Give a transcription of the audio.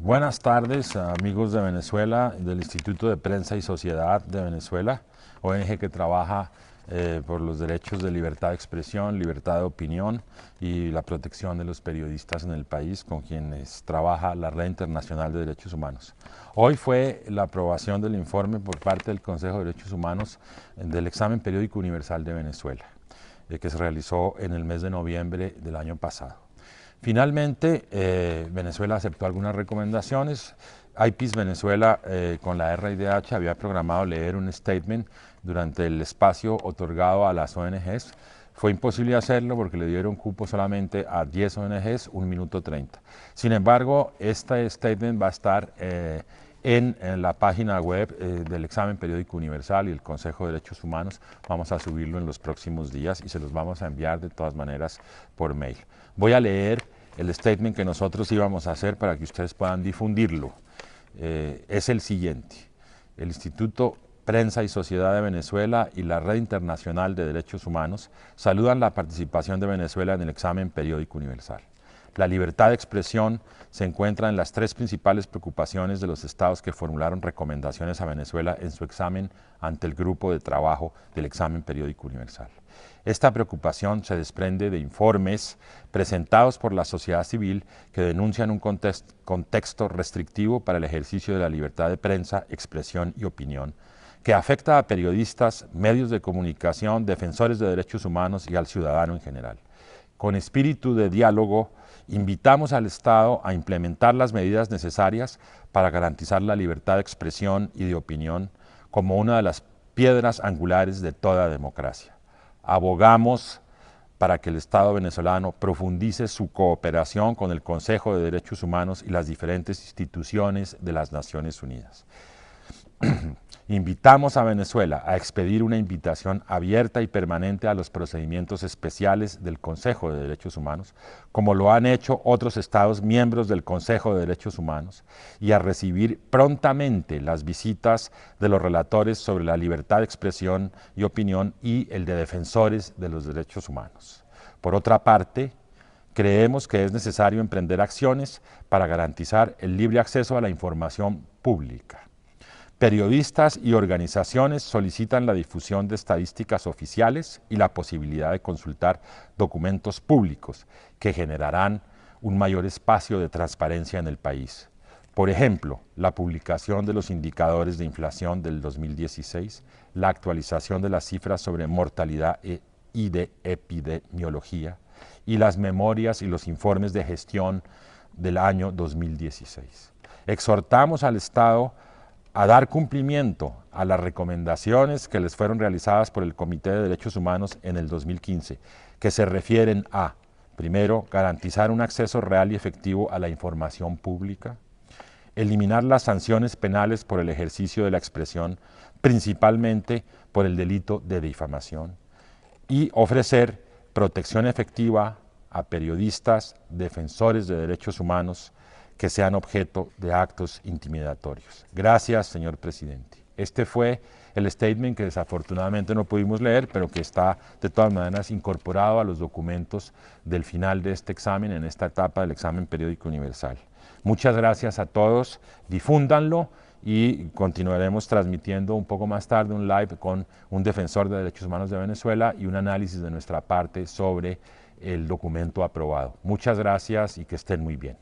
Buenas tardes, amigos de Venezuela, del Instituto de Prensa y Sociedad de Venezuela, ONG que trabaja por los derechos de libertad de expresión, libertad de opinión y la protección de los periodistas en el país, con quienes trabaja la Red Internacional de Derechos Humanos. Hoy fue la aprobación del informe por parte del Consejo de Derechos Humanos del examen periódico universal de Venezuela, que se realizó en el mes de noviembre del año pasado. Finalmente, Venezuela aceptó algunas recomendaciones. IPEACE Venezuela con la RIDH había programado leer un statement durante el espacio otorgado a las ONGs. Fue imposible hacerlo porque le dieron cupo solamente a 10 ONGs, 1 minuto 30. Sin embargo, este statement va a estar en la página web del examen periódico universal y el Consejo de Derechos Humanos. Vamos a subirlo en los próximos días y se los vamos a enviar de todas maneras por mail. Voy a leer el statement que nosotros íbamos a hacer para que ustedes puedan difundirlo. Es el siguiente: el Instituto Prensa y Sociedad de Venezuela y la Red Internacional de Derechos Humanos saludan la participación de Venezuela en el examen periódico universal. La libertad de expresión se encuentra en las tres principales preocupaciones de los estados que formularon recomendaciones a Venezuela en su examen ante el grupo de trabajo del examen periódico universal. Esta preocupación se desprende de informes presentados por la sociedad civil que denuncian un contexto restrictivo para el ejercicio de la libertad de prensa, expresión y opinión, que afecta a periodistas, medios de comunicación, defensores de derechos humanos y al ciudadano en general. Con espíritu de diálogo, invitamos al Estado a implementar las medidas necesarias para garantizar la libertad de expresión y de opinión como una de las piedras angulares de toda democracia. Abogamos para que el Estado venezolano profundice su cooperación con el Consejo de Derechos Humanos y las diferentes instituciones de las Naciones Unidas. Invitamos a Venezuela a expedir una invitación abierta y permanente a los procedimientos especiales del Consejo de Derechos Humanos, como lo han hecho otros estados miembros del Consejo de Derechos Humanos, y a recibir prontamente las visitas de los relatores sobre la libertad de expresión y opinión y el de defensores de los derechos humanos. Por otra parte, creemos que es necesario emprender acciones para garantizar el libre acceso a la información pública. Periodistas y organizaciones solicitan la difusión de estadísticas oficiales y la posibilidad de consultar documentos públicos que generarán un mayor espacio de transparencia en el país. Por ejemplo, la publicación de los indicadores de inflación del 2016, la actualización de las cifras sobre mortalidad y de epidemiología, y las memorias y los informes de gestión del año 2016. Exhortamos al Estado a dar cumplimiento a las recomendaciones que les fueron realizadas por el Comité de Derechos Humanos en el 2015, que se refieren a, primero, garantizar un acceso real y efectivo a la información pública, eliminar las sanciones penales por el ejercicio de la expresión, principalmente por el delito de difamación, y ofrecer protección efectiva a periodistas, defensores de derechos humanos, que sean objeto de actos intimidatorios. Gracias, señor presidente. Este fue el statement que desafortunadamente no pudimos leer, pero que está de todas maneras incorporado a los documentos del final de este examen, en esta etapa del examen periódico universal. Muchas gracias a todos, difúndanlo y continuaremos transmitiendo un poco más tarde un live con un defensor de derechos humanos de Venezuela y un análisis de nuestra parte sobre el documento aprobado. Muchas gracias y que estén muy bien.